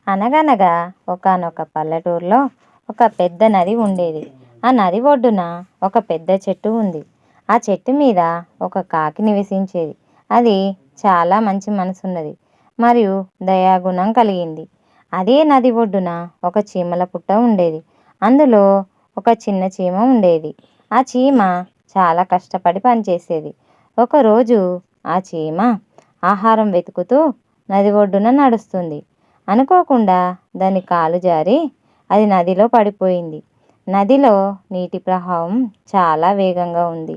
అనగనగా ఒకానొక పల్లెటూరులో ఒక పెద్ద నది ఉండేది. ఆ నది ఒడ్డున ఒక పెద్ద చెట్టు ఉంది. ఆ చెట్టు మీద ఒక కాకి నివసించేది. అది చాలా మంచి మనసున్నది మరియు దయాగుణం కలిగింది. అదే నది ఒడ్డున ఒక చీమల పుట్ట ఉండేది. అందులో ఒక చిన్న చీమ ఉండేది. ఆ చీమ చాలా కష్టపడి పనిచేసేది. ఒకరోజు ఆ చీమ ఆహారం వెతుకుతూ నది ఒడ్డున నడుస్తుంది. అనుకోకుండా దాని కాలు జారి అది నదిలో పడిపోయింది. నదిలో నీటి ప్రవాహం చాలా వేగంగా ఉంది.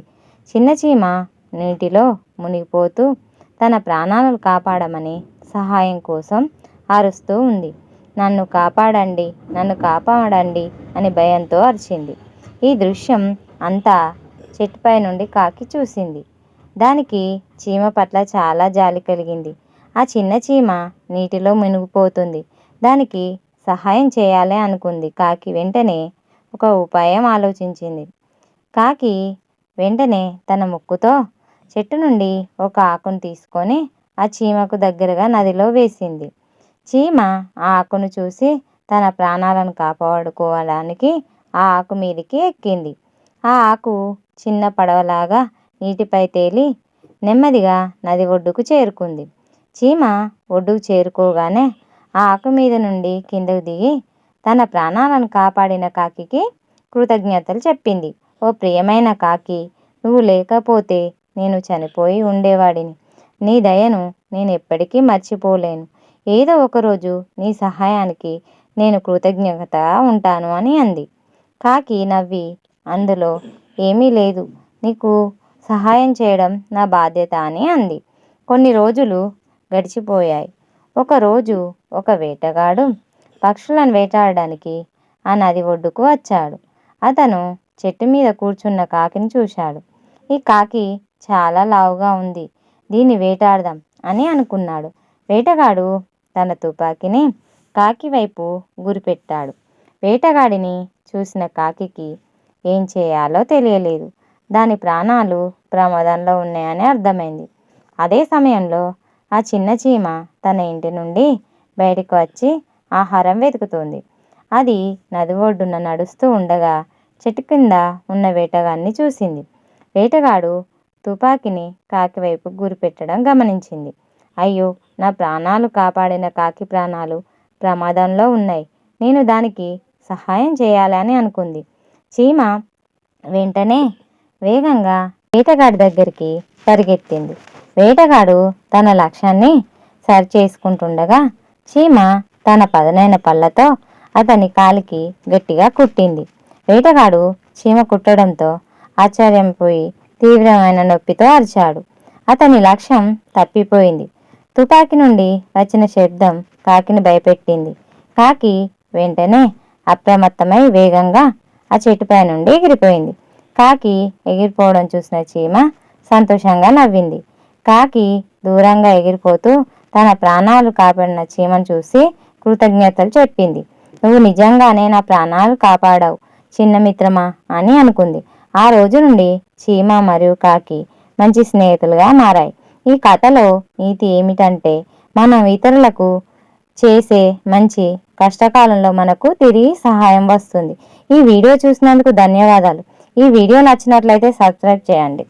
చిన్న చీమ నీటిలో మునిగిపోతూ తన ప్రాణాలను కాపాడమని సహాయం కోసం అరుస్తూ ఉంది. నన్ను కాపాడండి, నన్ను కాపాడండి అని భయంతో అరిచింది. ఈ దృశ్యం అంతా చెట్టుపై నుండి కాకి చూసింది. దానికి చీమ పట్ల చాలా జాలి కలిగింది. ఆ చిన్న చీమ నీటిలో మునిగిపోతుంది. దానికి సహాయం చేయాలి అనుకుంది. కాకి వెంటనే ఒక ఉపాయం ఆలోచించింది. కాకి వెంటనే తన ముక్కుతో చెట్టు నుండి ఒక ఆకును తీసుకొని ఆ చీమకు దగ్గరగా నదిలో వేసింది. చీమ ఆ ఆకును చూసి తన ప్రాణాలను కాపాడుకోవడానికి ఆ ఆకు మీదికి ఎక్కింది. ఆ ఆకు చిన్న పడవలాగా నీటిపై తేలి నెమ్మదిగా నది ఒడ్డుకు చేరుకుంది. చీమ ఒడ్డుకు చేరుకోగానే ఆ ఆకు మీద నుండి కిందకు దిగి తన ప్రాణాలను కాపాడిన కాకికి కృతజ్ఞతలు చెప్పింది. ఓ ప్రియమైన కాకి, నువ్వు లేకపోతే నేను చనిపోయి ఉండేవాడిని. నీ దయను నేను ఎప్పటికీ మర్చిపోలేను. ఏదో ఒకరోజు నీ సహాయానికి నేను కృతజ్ఞతగా ఉంటాను అని అంది. కాకి నవ్వి, అందులో ఏమీ లేదు, నీకు సహాయం చేయడం నా బాధ్యత అని అంది. కొన్ని రోజులు గడిచిపోయాయి. ఒకరోజు ఒక వేటగాడు పక్షులను వేటాడడానికి ఆ నది ఒడ్డుకు వచ్చాడు. అతను చెట్టు మీద కూర్చున్న కాకిని చూశాడు. ఈ కాకి చాలా లావుగా ఉంది, దీన్ని వేటాడదాం అని అనుకున్నాడు. వేటగాడు తన తుపాకీని కాకి వైపు గురిపెట్టాడు. వేటగాడిని చూసిన కాకికి ఏం చేయాలో తెలియలేదు. దాని ప్రాణాలు ప్రమాదంలో ఉన్నాయని అర్థమైంది. అదే సమయంలో ఆ చిన్న చీమ తన ఇంటి నుండి బయటకు వచ్చి ఆహారం వెతుకుతుంది. అది నది ఒడ్డున నడుస్తూ ఉండగా చెట్టు కింద ఉన్న వేటగాడిని చూసింది. వేటగాడు తుపాకీని కాకి వైపు గురిపెట్టడం గమనించింది. అయ్యో, నా ప్రాణాలు కాపాడిన కాకి ప్రాణాలు ప్రమాదంలో ఉన్నాయి. నేను దానికి సహాయం చేయాలని అనుకుంది. చీమ వెంటనే వేగంగా వేటగాడి దగ్గరికి పరిగెత్తింది. వేటగాడు తన లక్ష్యాన్ని సరిచేసుకుంటుండగా చీమ తన పదునైన పళ్ళతో అతని కాలికి గట్టిగా కుట్టింది. వేటగాడు చీమ కుట్టడంతో ఆశ్చర్యంపోయి తీవ్రమైన నొప్పితో అరిచాడు. అతని లక్ష్యం తప్పిపోయింది. తుపాకీ నుండి వచ్చిన శబ్దం కాకిని భయపెట్టింది. కాకి వెంటనే అప్రమత్తమై వేగంగా ఆ చెట్టుపై నుండి ఎగిరిపోయింది. కాకి ఎగిరిపోవడం చూసిన చీమ సంతోషంగా నవ్వింది. కాకి దూరంగా ఎగిరిపోతూ తన ప్రాణాలు కాపాడిన చీమను చూసి కృతజ్ఞతలు చెప్పింది. నువ్వు నిజంగానే నా ప్రాణాలు కాపాడావు చిన్న మిత్రమా అని అనుకుంది. ఆ రోజు నుండి చీమ మరియు కాకి మంచి స్నేహితులుగా మారాయి. ఈ కథలో నీతి ఏమిటంటే, మనం ఇతరులకు చేసే మంచి కష్టకాలంలో మనకు తిరిగి సహాయం వస్తుంది. ఈ వీడియో చూసినందుకు ధన్యవాదాలు. ఈ వీడియో నచ్చినట్లయితే సబ్స్క్రైబ్ చేయండి.